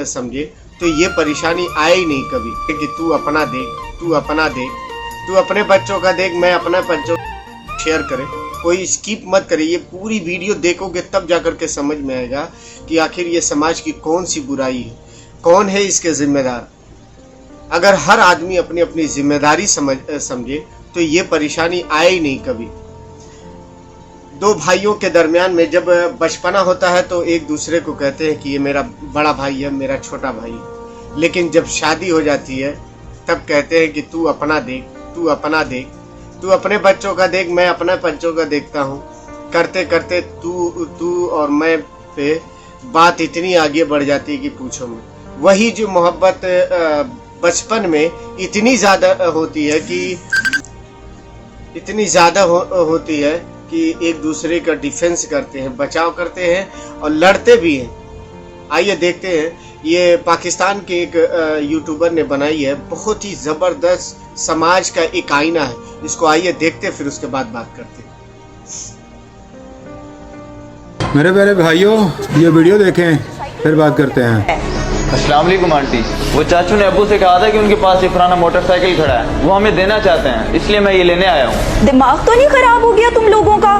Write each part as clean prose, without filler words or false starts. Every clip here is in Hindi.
समझे तो ये परेशानी आए ही नहीं कभी कि तू अपना देख, तू अपना देख, तू अपने बच्चों का देख, मैं अपने बच्चों शेयर करे। कोई स्किप मत करे, ये पूरी वीडियो देखोगे तब जाकर के समझ में आएगा कि आखिर ये समाज की कौन सी बुराई है, कौन है इसके जिम्मेदार। अगर हर आदमी अपनी अपनी जिम्मेदारी समझे तो ये परेशानी आए ही नहीं कभी। दो भाइयों के दरमियान में जब बचपना होता है तो एक दूसरे को कहते हैं कि ये मेरा बड़ा भाई है, मेरा छोटा भाई है, लेकिन जब शादी हो जाती है तब कहते हैं कि तू अपना देख, तू अपना देख, तू अपने बच्चों का देख, मैं अपने बच्चों का देखता हूँ। करते करते तू और मैं पे बात इतनी आगे बढ़ जाती है कि पूछो मत। वही जो मोहब्बत बचपन में इतनी ज़्यादा होती है कि एक दूसरे का डिफेंस करते हैं, बचाव करते हैं और लड़ते भी हैं। आइए देखते हैं, ये पाकिस्तान के एक यूट्यूबर ने बनाई है, बहुत ही ज़बरदस्त समाज का एक आईना है। इसको आइए देखते हैं, फिर उसके बाद बात करते हैं। मेरे प्यारे भाइयों, ये वीडियो देखें फिर बात करते हैं। अस्सलाम वालेकुम आंटी। वो चाचू ने अब्बू से कहा था कि उनके पास ये पुराना मोटरसाइकिल खड़ा है, वो हमें देना चाहते हैं, इसलिए मैं ये लेने आया हूँ। दिमाग तो नहीं खराब हो गया तुम लोगों का?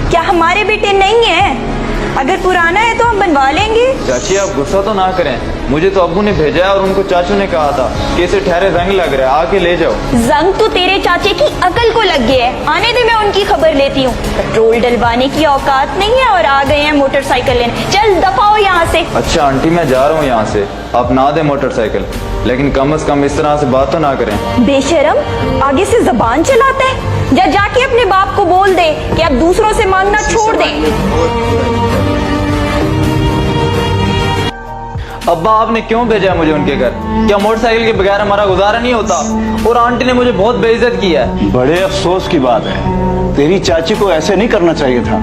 क्या हमारे बेटे नहीं है? अगर पुराना है तो हम बनवा लेंगे। चाची आप गुस्सा तो ना करें, मुझे तो अब्बू ने भेजा है और उनको चाचू ने कहा था कि इसे ठहरे रंग लग रहा है, आके ले जाओ। जंग तो तेरे चाचे की अकल को लग गया है। आने दे, मैं उनकी खबर लेती हूँ। पेट्रोल डलवाने की औकात नहीं है और आ गए हैं मोटरसाइकिल लेने। चल दफा हो यहाँ से। अच्छा आंटी मैं जा रहा हूँ यहाँ से, आप ना दे मोटरसाइकिल, लेकिन कम से कम इस तरह से बात तो ना करें। बेशरम, आगे से जबान चलाता है। जाके अपने बाप को बोल दे कि अब दूसरों से मांगना छोड़ दे। अब्बा आपने क्यों भेजा है मुझे उनके घर? क्या मोटरसाइकिल के बगैर हमारा गुजारा नहीं होता? और आंटी ने मुझे बहुत बेइज्जत किया है। बड़े अफसोस की बात है, तेरी चाची को ऐसे नहीं करना चाहिए था।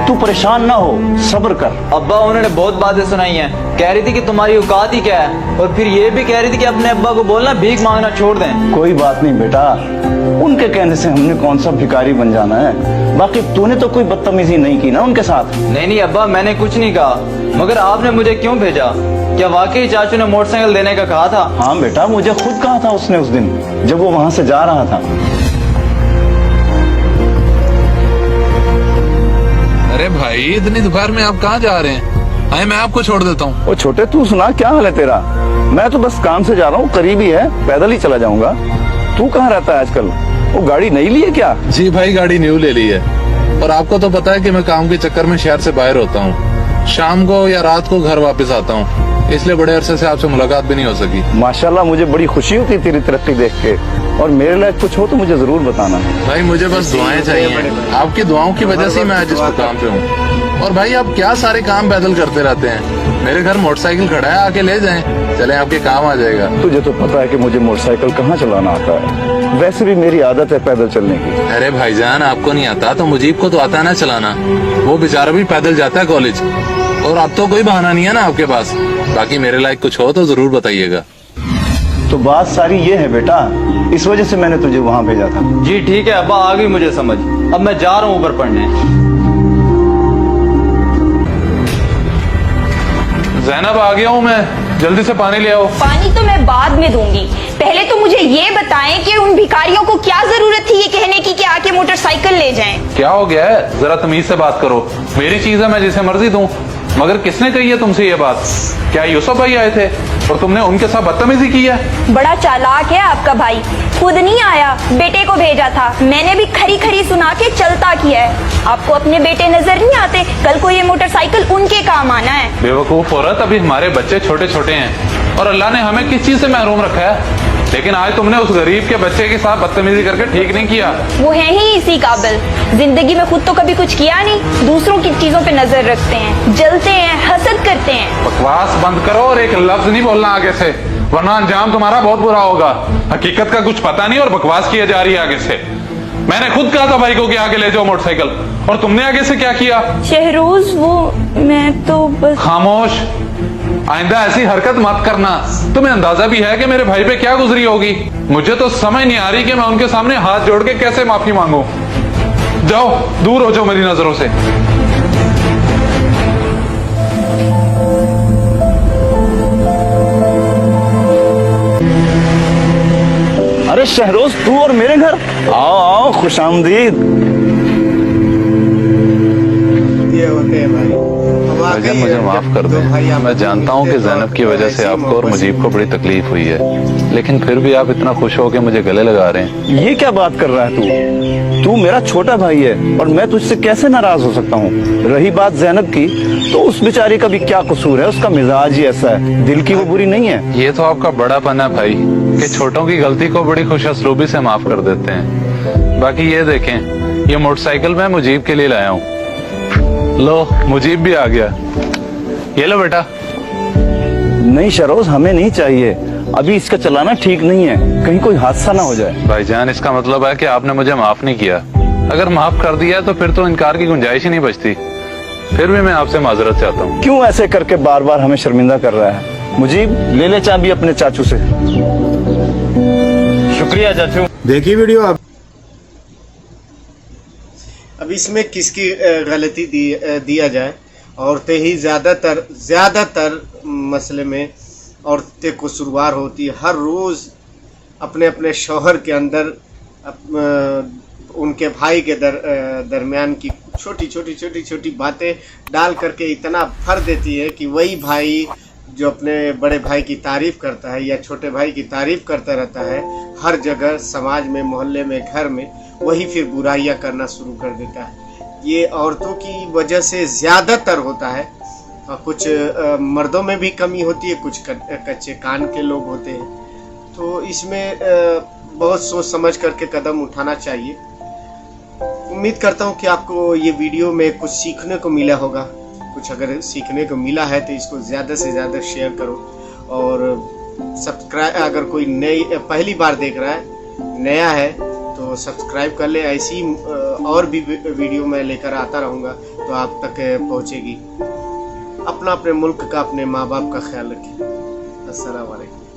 तू परेशान ना हो, सब्र कर। अब्बा उन्होंने बहुत बातें सुनाई हैं, कह रही थी कि तुम्हारी औकात ही क्या है, और फिर ये भी कह रही थी कि अपने अब्बा को बोलना भीख मांगना छोड़ दें। कोई बात नहीं बेटा, उनके कहने से हमने कौन सा भिखारी बन जाना है। बाकी तूने तो कोई बदतमीजी नहीं की ना उनके साथ? नहीं अब्बा, मैंने कुछ नहीं कहा, मगर आपने मुझे क्यों भेजा? क्या वाकई चाचू ने मोटरसाइकिल देने का कहा था? हाँ बेटा, मुझे खुद कहा था उसने उस दिन जब वो वहां से जा रहा था। अरे भाई, इतनी दोपहर में आप कहाँ जा रहे हैं? आए मैं आपको छोड़ देता हूँ। वो छोटे, तू सुना, क्या हाल है तेरा? मैं तो बस काम से जा रहा हूँ, करीब ही है, पैदल ही चला जाऊंगा। तू कहाँ रहता है आजकल? वो गाड़ी नहीं ली है क्या? जी भाई, गाड़ी न्यू ले ली है, और आपको तो पता है कि मैं काम के चक्कर में शहर से बाहर होता हूँ। शाम को या रात को घर वापस आता हूँ, इसलिए बड़े अरसे से आपसे मुलाकात भी नहीं हो सकी। माशाल्लाह, मुझे बड़ी खुशी होती तेरी तरक्की देख के, और मेरे लायक कुछ हो तो मुझे जरूर बताना। भाई मुझे बस दुआएं चाहिए, आपकी दुआओं की वजह से मैं आज इस मुकाम पे हूँ। और भाई आप क्या सारे काम पैदल करते रहते हैं? मेरे घर मोटरसाइकिल खड़ा है, आके ले जाएं, चले आपके काम आ जाएगा। तुझे तो पता है कि मुझे मोटरसाइकिल कहाँ चलाना आता है, वैसे भी मेरी आदत है पैदल चलने की। अरे भाईजान, आपको नहीं आता तो मुजीब को तो आता है ना चलाना, वो बेचारा भी पैदल जाता है कॉलेज। और अब तो कोई बहाना नहीं है ना आपके पास। बाकी मेरे लायक कुछ हो तो जरूर बताइएगा। तो बात सारी ये है बेटा, इस वजह से मैंने तुझे वहाँ भेजा था। जी ठीक है अब्बा, आ गई मुझे समझ। अब मैं जा रहा हूँ ऊपर पढ़ने। ज़ैनब आ गया हूँ मैं, जल्दी से पानी ले आओ। पानी तो मैं बाद में दूंगी, पहले तो मुझे ये बताएं कि उन भिखारियों को क्या जरूरत थी ये कहने की कि आके मोटरसाइकिल ले जाएं। क्या हो गया है? जरा तमीज से बात करो। मेरी चीज है, मैं जिसे मर्जी दूं, मगर किसने कही है तुमसे ये बात? क्या यूसुफ भाई आए थे और तुमने उनके साथ बदतमीजी की है? बड़ा चालाक है आपका भाई, खुद नहीं आया, बेटे को भेजा था। मैंने भी खरी खरी सुना के चलता किया है। आपको अपने बेटे नजर नहीं आते? कल को ये मोटरसाइकिल उनके काम आना है। बेवकूफ औरत, अभी हमारे बच्चे छोटे छोटे हैं और अल्लाह ने हमें किस चीज से महरूम रखा है, लेकिन आज तुमने उस गरीब के बच्चे के साथ बदतमीजी करके ठीक नहीं किया। वो है ही इसी काबिल, जिंदगी में खुद तो कभी कुछ किया नहीं, दूसरों की चीजों पे नजर रखते हैं, जलते हैं, हसद करते हैं। बकवास बंद करो और एक लफ्ज नहीं बोलना आगे से, वरना अंजाम तुम्हारा बहुत बुरा होगा। हकीकत का कुछ पता नहीं और बकवास किया जा रही है आगे से। मैंने खुद कहा था भाई को कि आगे ले जाओ मोटरसाइकिल, और तुमने आगे से क्या किया? शहरोज, वो मैं तो बस। खामोश, आइंदा ऐसी हरकत मत करना। तुम्हें अंदाजा भी है कि मेरे भाई पे क्या गुजरी होगी? मुझे तो समझ नहीं आ रही कि मैं उनके सामने हाथ जोड़ के कैसे माफी मांगू। जाओ, दूर हो जाओ मेरी नजरों से। अरे शहरोज, तू और मेरे घर? आओ आओ, खुशामदीद। ये होते हैं भाई। हम आ भाईजान गए मुझे हैं, माफ जब कर दो भाई दें। आपस मैं में जानता हूँ कि मिलते तो जैनब की वजह से ऐसी आपको और मोहब्बत मुजीब को बड़ी तकलीफ हुई है, लेकिन फिर भी आप इतना खुश हो के मुझे गले लगा रहे हैं। ये क्या बात कर रहा है तू? तू मेरा छोटा भाई है और मैं तुझसे कैसे नाराज हो सकता हूँ? रही बात जैनब की, तो उस बेचारी का भी क्या कसूर है? उसका मिजाज ही ऐसा है, दिल की वो बुरी नहीं है। ये तो आपका बड़ापन है भाई कि छोटों की गलती को बड़ी खुशअस्लूबी से माफ कर देते हैं। बाकी ये देखें, ये मोटरसाइकिल मैं मुजीब के लिए लाया हूँ। लो, मुजीब भी आ गया। ये लो बेटा। नहीं शहरोज, हमें नहीं चाहिए। अभी इसका चलाना ठीक नहीं है, कहीं कोई हादसा ना हो जाए। भाईजान, इसका मतलब है कि आपने मुझे माफ नहीं किया। अगर माफ कर दिया तो फिर तो इनकार की गुंजाइश ही नहीं बचती। फिर भी मैं आपसे माजरत चाहता हूँ। क्यों ऐसे करके बार बार हमें शर्मिंदा कर रहा है? मुजीब, ले ले चाबी अपने चाचू से। शुक्रिया चाचू। देखी वीडियो आप? अब इसमें किसकी गलती दिया जाए? औरतें ही ज्यादातर मसले में औरतें कसूरवार होती है। हर रोज अपने अपने शौहर के अंदर उनके भाई के दरमियान की छोटी बातें डाल करके इतना भर देती है कि वही भाई जो अपने बड़े भाई की तारीफ करता है या छोटे भाई की तारीफ करता रहता है, हर जगह समाज में, मोहल्ले में, घर में, वही फिर बुराइयां करना शुरू कर देता है। ये औरतों की वजह से ज़्यादातर होता है। कुछ मर्दों में भी कमी होती है, कुछ कच्चे कान के लोग होते हैं। तो इसमें बहुत सोच समझ करके कदम उठाना चाहिए। उम्मीद करता हूँ कि आपको ये वीडियो में कुछ सीखने को मिला होगा। कुछ अगर सीखने को मिला है तो इसको ज़्यादा से ज़्यादा शेयर करो और सब्सक्राइब, अगर कोई पहली बार देख रहा है, नया है, तो सब्सक्राइब कर ले। ऐसी और भी वीडियो मैं लेकर आता रहूँगा तो आप तक पहुँचेगी। अपने मुल्क का, अपने माँ बाप का ख्याल रखिए। अस्सलाम वालेकुम।